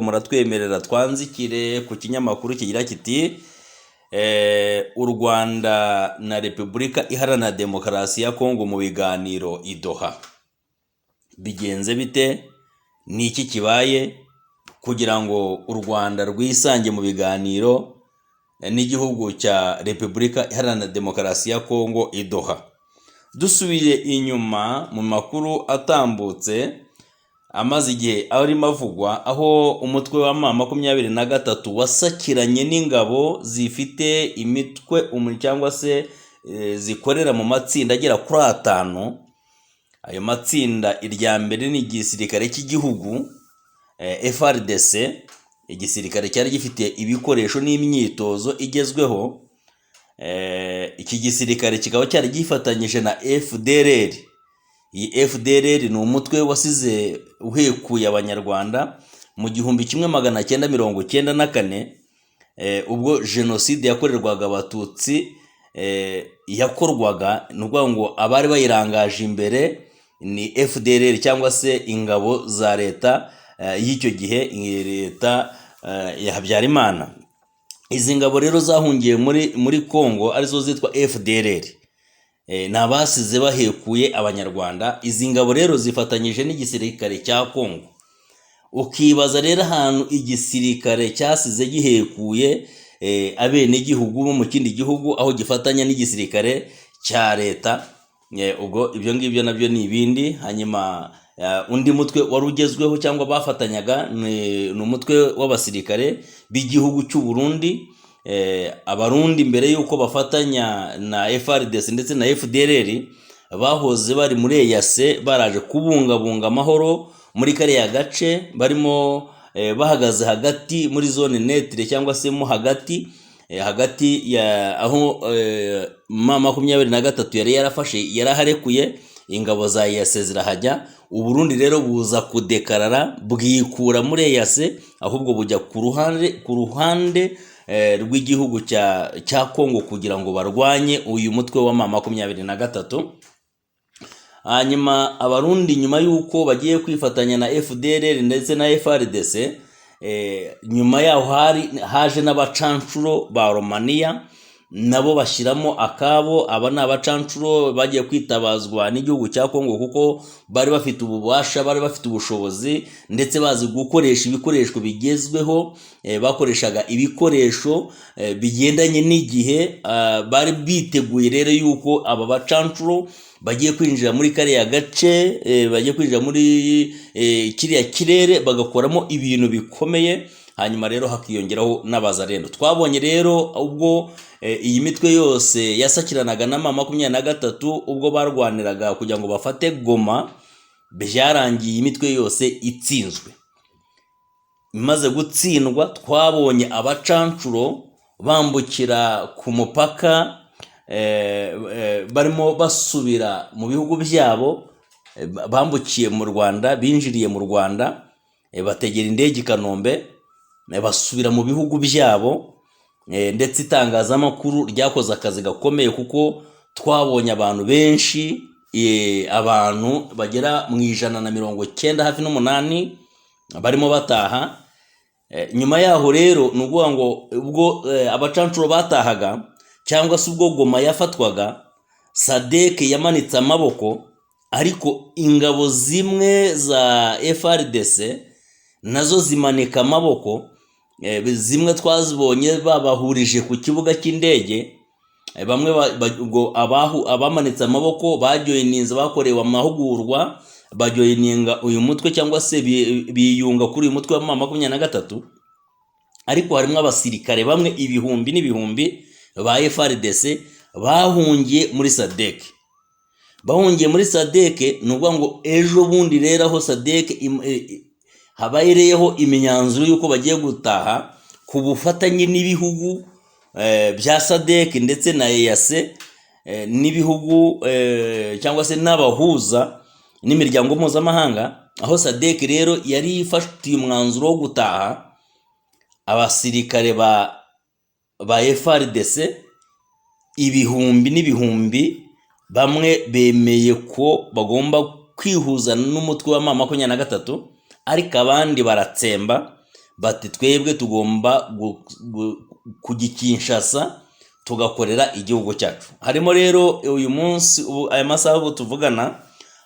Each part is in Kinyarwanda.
muratwemerera twanzikire ku kinyamakuru kigira kiti u Rwanda na Repubulika Iharanira Demokarasi ya Kongo mu biganiro i Doha. Bigenze bite? Ni iki kibaye kugira ngo u Rwanda rwisange mu biganiro n'igihugu cya Repubulika Iharanira Demokarasi ya Kongo i Doha? Dusubire inyuma mu makuru atambutse amaze igihe arimo avugwa, aho umutwe wa M23 wasakiranye n'ingabo zifite imitwe cyangwa se zikorera mu matsinda agera kuri 5. Ayo matsinda irya mbere ni igisirikare cy'igihugu FARDC, igisirikare cyari gifite ibikoresho n'imyitozo igezweho. Iki gisirikare kikaba cyari gifatanyije na FDLR. Iyi FDLR ni umutwe wasize uhekuye abanyarwanda mu 1994 ubwo jenoside yakorerwaga abatutsi yakorwaga. Nukuvuga ngo abari bayirangaje imbere ni FDLR cyangwa se ingabo za leta y'icyo gihe, leta ya Habyarimana. Izi ngabo rero zahungiye muri Kongo arizo zitwa FDLR. Nabasize bahekuye abanyarwanda. Izi ngabo rero zifatanyije n'igisirikare cya Kongo. Ukibaza rero ahantu igisirikare cyasize gihekuye abene gihugu bo mu kindi gihugu, aho gifatanya n'igisirikare cya leta. Ubwo ibyo ngibyo nabyo ni ibindi. Hanyuma undi mutwe wari ugezweho cyangwa bafatanyaga ni umutwe w'abasirikare b'igihugu cy'u Burundi. Abarundi mbere yuko bafatanya na FARDC ndetse na FDLR bahoze bari muri EAC, baraje kubungabunga amahoro muri kariya gace, barimo bahagaze hagati muri zone neutre cyangwa se mo hagati ya aho M23 yari yarafashe, yaraharekuye ingabo za EAC zirahajya. Uburundi rero buza kudekarara bwikura muri EAC, ahubwo bujya ku ruhande rw'igihugu cya Kongo kugira ngo barwanye uyu mutwe wa M23. Hanyuma abarundi nyuma yuko bagiye kwifatanya na FDLR ndetse na FARDC, nyuma yaho haje n'abacancuro ba Romania, nabo bashyiramo akabo. Aba ni abacancuro bagiye kwitabazwa n'igihugu cya Kongo kuko bari bafite ububasha, bari bafite ubushobozi ndetse bazi gukoresha ibikoresho bigezweho. Bakoreshaga ibikoresho bigendanye n'igihe. Bari biteguye rero yuko aba bacancuro bagiye kwinjira muri kariya gace, bagiye kwinjira muri kiriya kirere bagakoramo ibintu bikomeye. Hanyuma rero hakiyongeraho n'abazarendo. Twabonye rero ubwo iyi mitwe yose yasakiranaga na M23 ubwo barwaniraga kugira ngo bafate Goma, byarangiye imitwe yose itsinzwe. Imaze gutsindwa, twabonye abacancuro bambukira ku mupaka, barimo basubira mu bihugu byabo. Bambukiye mu Rwanda, binjiriye mu Rwanda, bategera indege i Kanombe, basubira mu bihugu byabo. Ndetse itangazamakuru ryakoze akazi gakomeye kuko twabonye abantu benshi, abantu bagera mu 190 hafi n'8 barimo bataha. Nyuma yaho rero ni ukuvuga ngo ubwo abacancuro batahaga cyangwa se ubwo Goma yafatwaga, SADC yamanitse amaboko, ariko ingabo zimwe za FARDC nazo zimanika amaboko. Zimwe twazibonye babahurije ku kibuga cy'indege. Bamwe abamanitse amaboko bajoyininze, bakorewe amahugurwa, bajoyininga uyu mutwe cyangwa se biyunga kuri uyu mutwe wa M23. Ariko harimo abasirikare bamwe ibihumbi n'ibihumbi ba FARDC bahungiye muri SADC. Bahungiye muri SADC ni ukuvuga ngo ejo bundi rero aho SADC habayereyeho imyanzuro yuko bagiye gutaha ku bufatanye n'ibihugu bya SADC ndetse na EAC, n'ibihugu cyangwa se n'abahuza n'imiryango mpuzamahanga. Aho SADC rero yari ifatiye umwanzuro wo gutaha abasirikare ba FARDC ibihumbi n'ibihumbi. Bamwe bemeye ko bagomba kwihuza n'umutwe wa M23, ariko abandi baratsemba bati twebwe tugomba kujya Kinshasa tugakorera igihugu cyacu. Harimo rero uyu munsi aya masaha ubu tuvugana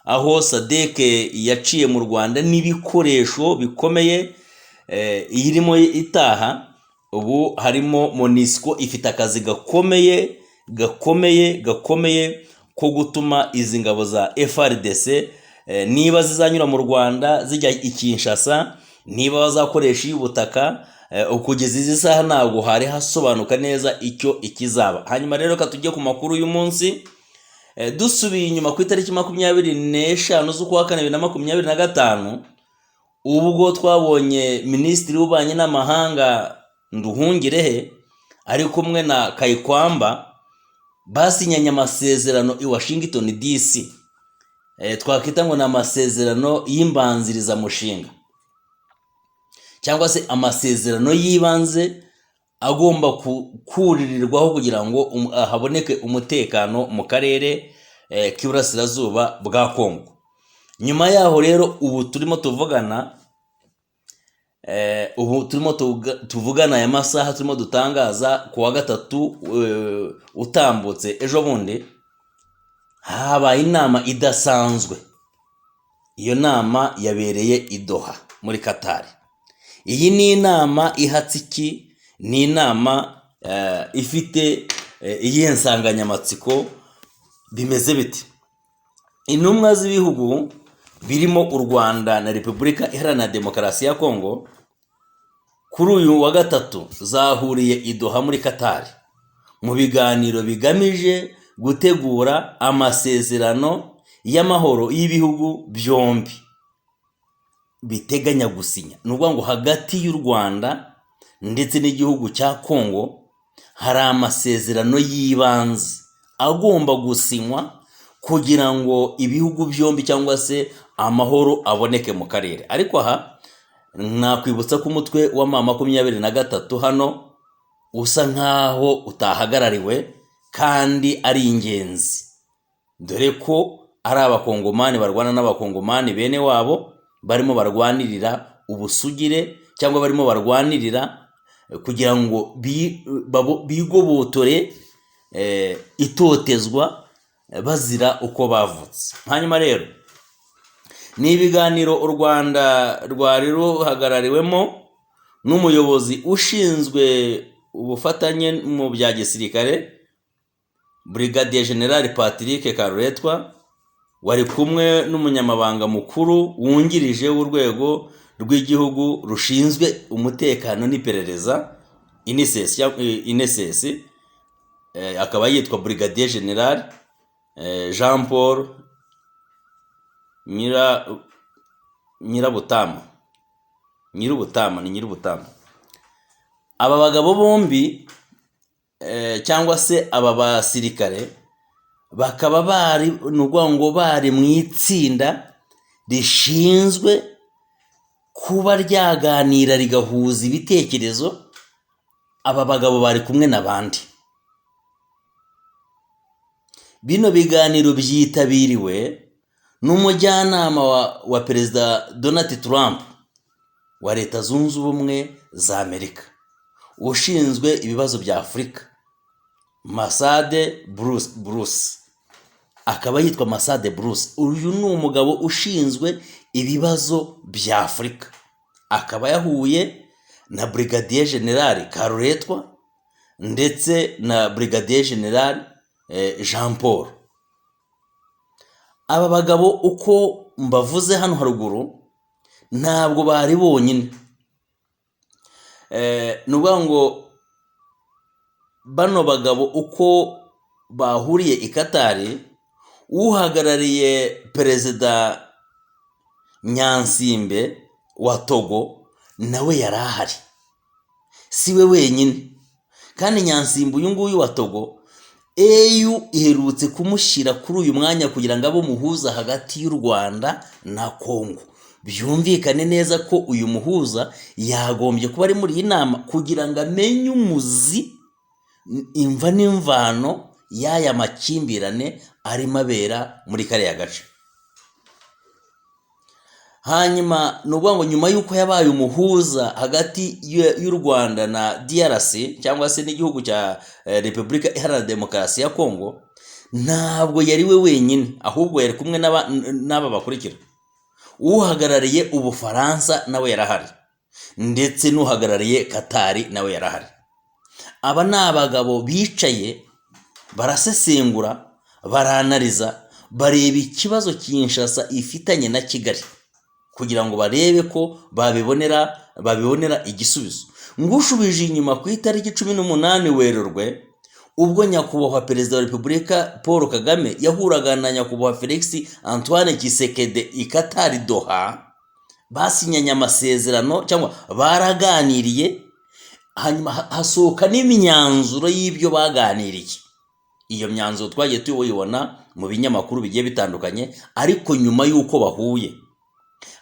aho SADC yaciye mu Rwanda n'ibikoresho bikomeye irimo itaha. Ubu harimo MONUSCO ifite akazi gakomeye ko gutuma izi ngabo za FARDC niba zizanyura mu Rwanda zijya i Kinshasa, niba bazakoresha y'ubutaka, ukugeza izi saha ntabwo hari hasobanuka neza icyo ikizaba. Hanyuma rero katujye ku makuru y'uyu munsi, dusubiye inyuma ku itariki 25 z'ukwa 4 2025, ubwo twabonye Minisitiri w'Ububanyi n'Amahanga Nduhungirehe ari kumwe na Kayikwamba basinyanye amasezerano i Washington DC. Twakita ngo ni amasezerano y'imbanziriza mushinga cyangwa se amasezerano y'ibanze agomba kuririrwaho kugira ngo haboneke umutekano mu karere k'iburasirazuba bwa Kongo. Nyuma yaho rero ubu turimo tuvugana aya masaha turimo dutangaza ku wa 3 utambutse ejo bundi habaye inama idasanzwe. Iyo nama yabereye i Doha muri Qatar. Iyi ni inama ihatsiki, ni inama ifite iyi nsanganyamatsiko. Bimeze biti: intumwa z'ibihugu birimo u Rwanda na Repubulika Iharanira Demokarasi ya Kongo kuri uyu wa 3 zahuriye i Doha muri Qatar mu biganiro bigamije gutegura amasezerano y'amahoro y'ibihugu byombi biteganya gusinya. Nuvuga ngo hagati y'u Rwanda ndetse n'igihugu cya Kongo hari amasezerano y'ibanze agomba gusinywa kugira ngo ibihugu byombi cyangwa se amahoro aboneke mu karere. Ariko aha nakwibutsa ko umutwe wa 23 hano usa nkaho utahagarariwe kandi ari ingenzi, dore ko ari abakongomani barwana n'abakongomani bene wabo barimo barwanirira ubusugire cyangwa barimo barwanirira kugira ngo bigobotore itotezwa bazira uko bavutse. Hanyuma rero ni ibiganiro u Rwanda rwari ruhagarariwemo n'umuyobozi ushinzwe ubufatanye mu bya gisirikare Brigadier General Patrick Karuretwa, wari kumwe n'umunyamabanga mukuru wungirije w'urwego rw'igihugu rushinzwe umutekano n'iperereza INSS, akaba yitwa Brigadier General Jean Paul Nyirubutama. Aba bagabo bombi cyangwa se aba basirikare bakaba bari mu itsinda rishinzwe kuba ryaganira rigahuza ibitekerezo. Aba bagabo bari kumwe n'abandi. Bino biganiro byitabiriwe n'umujyanama wa Perezida Donald Trump wa Leta Zunze Ubumwe za Amerika ushinzwe ibibazo bya Afurika, Masade Bruce. Akaba yitwa Masade Bruce. Uyu ni umugabo ushinzwe ibibazo bya Afurika. Akaba yahuye na Brigadier General Karuretwa ndetse na Brigadier General Jean Paul. Aba bagabo uko mbavuze hano haruguru ntabwo bari bonyine. Nuvuga ngo bano bagabo uko bahuriye i Qatar, uhagarariye Perezida Nyansimbe wa Togo nawe yari ahari. Siwe wenyine kandi Nyansimbe uyu nguyu wa Togo EU iherutse kumushyira kuri uyu mwanya kugira ngo abo muhuza hagati y'u Rwanda na Kongo. Byumvikane neza ko uyu muhuza yagombye kuba ari muri iyi nama kugira ngo amenye umuzi, imva n'imvano y'aya makimbirane arimo abera muri kariya gace. hanyuma ni ukuvuga ngo nyuma y'uko yabaye umuhuza hagati y'u Rwanda na DRC cyangwa se n'igihugu cya Repubulika Iharanira Demokarasi ya Kongo, ntabwo yari we wenyine, ahubwo yari kumwe n'aba bakurikira: uhagarariye Ubufaransa nawe yarahari, ndetse n'uhagarariye Katari nawe yarahari. Aba ni abagabo bicaye barasesengura, baranariza, bareba ikibazo Kinshasa ifitanye na Kigali kugira ngo barebe ko babibonera igisubizo. Ngushubije inyuma ku itariki 18 Werurwe, ubwo nyakubahwa Perezida wa Repubulika Paul Kagame yahuraga na nyakubahwa Felix Antoine Tshisekedi i Katari Doha, basinyanye amasezerano cyangwa baraganiriye, hanyuma hasohoka n'imyanzuro y'ibyo baganiriye. Iyo myanzuro twagiye tuyibona mu binyamakuru bigiye bitandukanye, ariko nyuma y'uko bahuye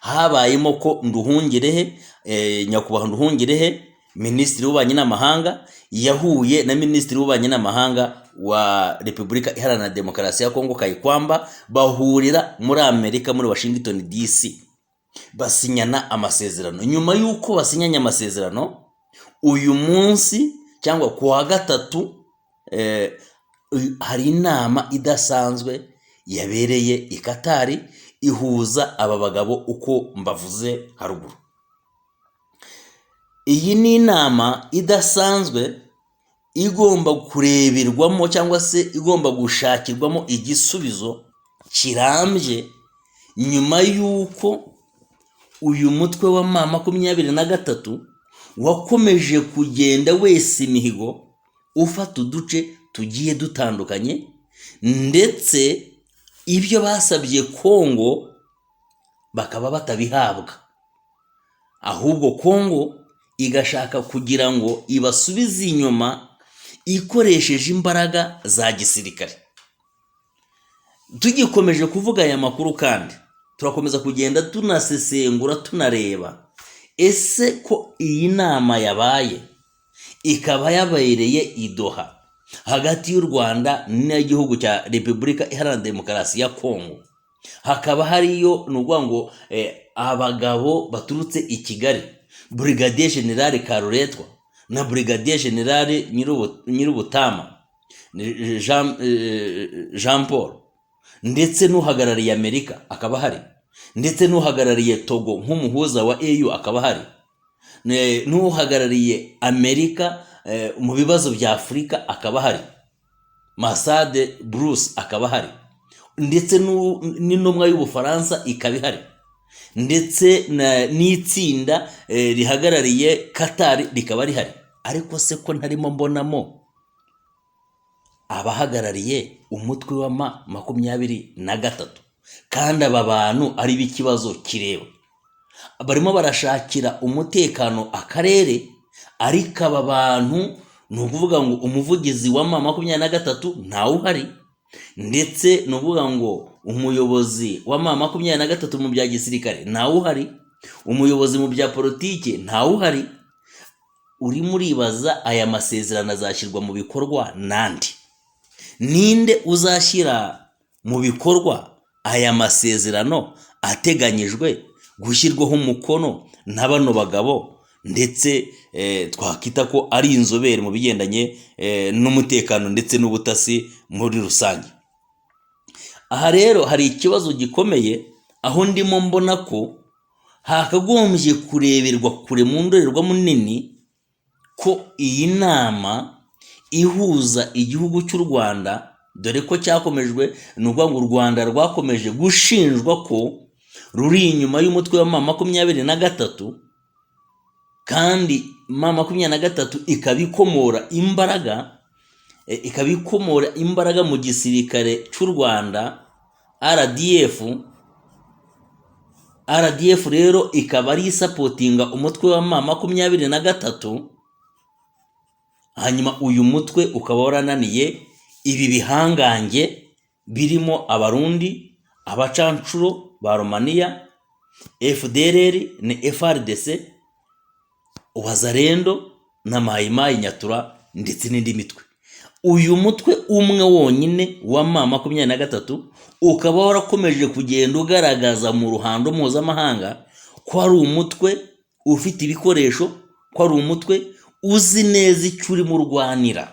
habayemo ko Nduhungirehe, nyakubahwa Nduhungirehe, Minisitiri w'Ububanyi n'Amahanga, yahuye na Minisitiri w'Ububanyi n'Amahanga wa Repubulika Iharanira Demokarasi ya Kongo Kayikwamba, bahurira muri Amerika muri Washington DC, basinyana amasezerano. Nyuma y'uko basinyanye amasezerano, uyu munsi cyangwa ku wa gatatu hari inama idasanzwe yabereye i Katari ihuza aba bagabo uko mbavuze haruguru. Iyi ni inama idasanzwe igomba kureberwamo cyangwa se igomba gushakirwamo igisubizo kirambye nyuma y'uko uyu mutwe wa M23 wakomeje kugenda wese imihigo, ufata uduce tugiye dutandukanye, ndetse ibyo basabye Kongo bakaba batabihabwa, ahubwo Kongo igashaka kugira ngo ibasubize inyuma ikoresheje imbaraga za gisirikare. Tugikomeje kuvuga aya makuru kandi turakomeza kugenda tunasesengura tunareba, ese ko iyi nama yabaye ikaba yabereye i Doha hagati y'u Rwanda n'igihugu cya Repubulika Iharanira Demokarasi ya Kongo, hakaba hariyo n'uvuga ngo abagabo baturutse i Kigali, Brigadier General Karuretwa na Brigadier General Nyirubutama Jean Paul, ndetse n'uhagarariye Amerika akaba hari, ndetse n'uhagarariye Togo nk'umuhuza wa EU akaba hari, n'uhagarariye Amerika mu bibazo bya Afurika akaba hari, Masade Bruce akaba hari, ndetse n'intumwa y'Ubufaransa ikaba ihari, ndetse n'itsinda rihagarariye Katari rikaba rihari. Ariko se ko ntarimo mbonamo abahagarariye umutwe wa M23, kandi aba bantu ari bikibazo kireba, barimo barashakira umutekano akarere, ariko aba bantu ni ukuvuga ngo umuvugizi wa M23 ntawe uhari, ndetse ni ukuvuga ngo umuyobozi wa M23 mu bya gisirikare ntawe uhari, umuyobozi mu bya politike ntawe uhari. Urimo uribaza aya masezerano azashyirwa mu bikorwa nande? Ninde uzashyira mu bikorwa aya masezerano ateganyijwe gushyirwaho umukono na bano bagabo, ndetse twakita ko ari inzobere mu bigendanye n'umutekano ndetse n'ubutasi muri rusange? Aha rero hari ikibazo gikomeye, aho ndimo mbona ko hakagombye kureberwa kure mu ndorerwamo nini ko iyi nama ihuza igihugu cy'u Rwanda, dore ko cyakomejwe n'uvuga ngo u Rwanda rwakomeje gushinjwa ko ruri inyuma y'umutwe wa M23, kandi M23 ikabikomora imbaraga mu gisirikare cy'u Rwanda RDF rero ikaba ari isapotinga umutwe wa M23. Hanyuma uyu mutwe ukaba warananiye ibi bihangange birimo Abarundi, Abacancuro ba Romania, FDLR na FRDC, Wazalendo na Maimai Nyatura ndetse n'indi mitwe. uyu mutwe umwe wonyine wa M23 ukaba warakomeje kugenda ugaragaza mu ruhando mpuzamahanga ko ari umutwe ufite ibikoresho, ko ari umutwe uzi neza icyo urimo urwanira,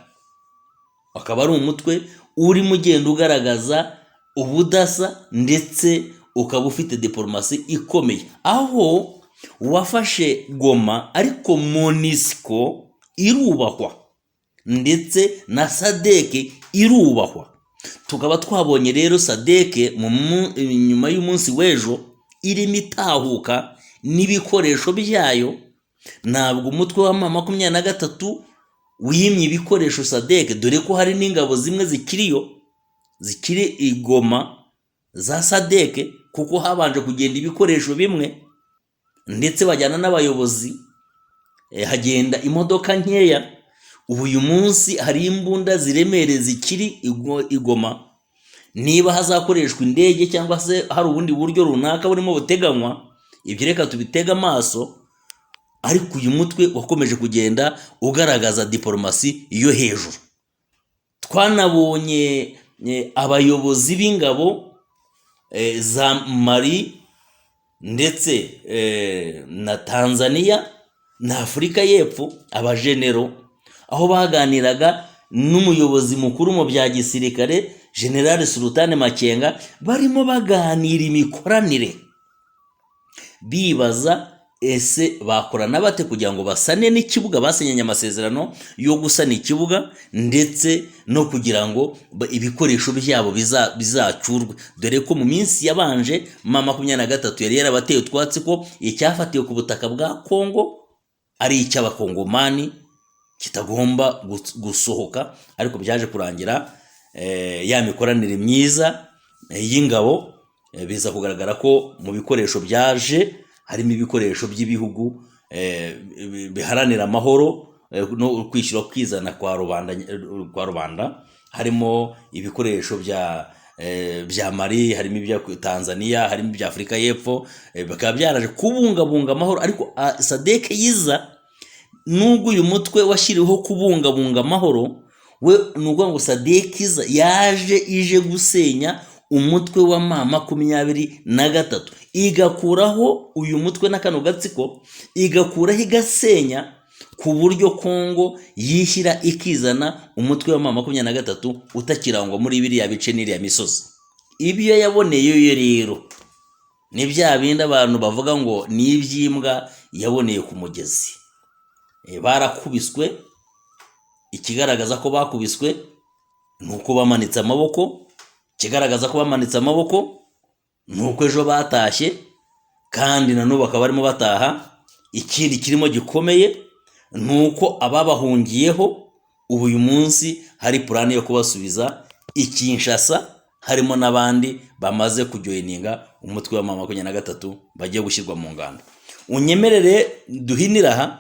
akaba ari umutwe urimo ugenda ugaragaza ubudasa ndetse ukaba ufite diplomasi ikomeye, aho wafashe Goma ariko MONUSCO irubahwa ndetse na SADC irubahwa. Tukaba twabonye rero SADC nyuma y'umunsi w'ejo irimo itahuka n'ibikoresho byayo. Ntabwo umutwe wa M23 wimye ibikoresho SADC, dore ko hari n'ingabo zimwe zikiri igoma za SADC, kuko habanje kugenda ibikoresho bimwe ndetse bajyana n'abayobozi, hagenda imodoka nkeya. Ubu uyu munsi hari imbunda ziremereye zikiri igoma. Niba hazakoreshwa indege cyangwa se hari ubundi buryo runaka burimo buteganywa, ibyo reka tubitega amaso, ariko uyu mutwe wakomeje kugenda ugaragaza diplomasi yo hejuru. Twanabonye abayobozi b'ingabo za Mali ndetse na Tanzania na Afurika y'Epfo, abajenero, aho baganiraga n'umuyobozi mukuru mu bya gisirikare General Sultan Makenga, barimo baganira imikoranire, bibaza ese bakorana bate kugira ngo basane n'ikibuga, basenyanye amasezerano yo gusana ikibuga ndetse no kugira ngo ibikoresho byabo bizacurwe, dore ko mu minsi yabanje M23 yari yarabateye utwatsi ko icyafatiwe ku butaka bwa Kongo ari icy'abakongomani kitagomba gusohoka, ariko byaje kurangira ya mikoranire myiza y'ingabo biza kugaragara ko mu bikoresho byaje harimo ibikoresho by'ibihugu biharanira amahoro no kwishyura kwizana kwa rubanda, harimo ibikoresho bya Mali, harimo ibya Tanzania, harimo ibya Afurika y'Epfo, bakaba byaraje kubungabunga amahoro. Ariko SADC yiza, nubwo uyu mutwe washyiriweho kubungabunga amahoro, we nuko ngo SADC yaje ije gusenya umutwe wa M23, igakuraho uyu mutwe n'akano gatsiko, igakuraho igasenya, ku buryo Kongo yishyira ikizana umutwe wa M23 utakirangwa muri biriya bice n'iriya misozi. Ibyo yaboneyeyo rero ni bya bindi abantu bavuga ngo ni iby'imbwa yaboneye ku mugezi. Barakubiswe, ikigaragaza ko bakubiswe nuko bamanitse amaboko, kigaragaza ko bamanitse amaboko nuko ejo batashye, kandi nanubu bakaba barimo bataha. Ikindi kirimo gikomeye nuko ababahungiyeho ubu uyu munsi hari plani yo kubasubiza i Kinshasa, harimo n'abandi bamaze kujoininga umutwe wa M23 bagiye gushyirwa mu ngando. Unyemerere duhinira aha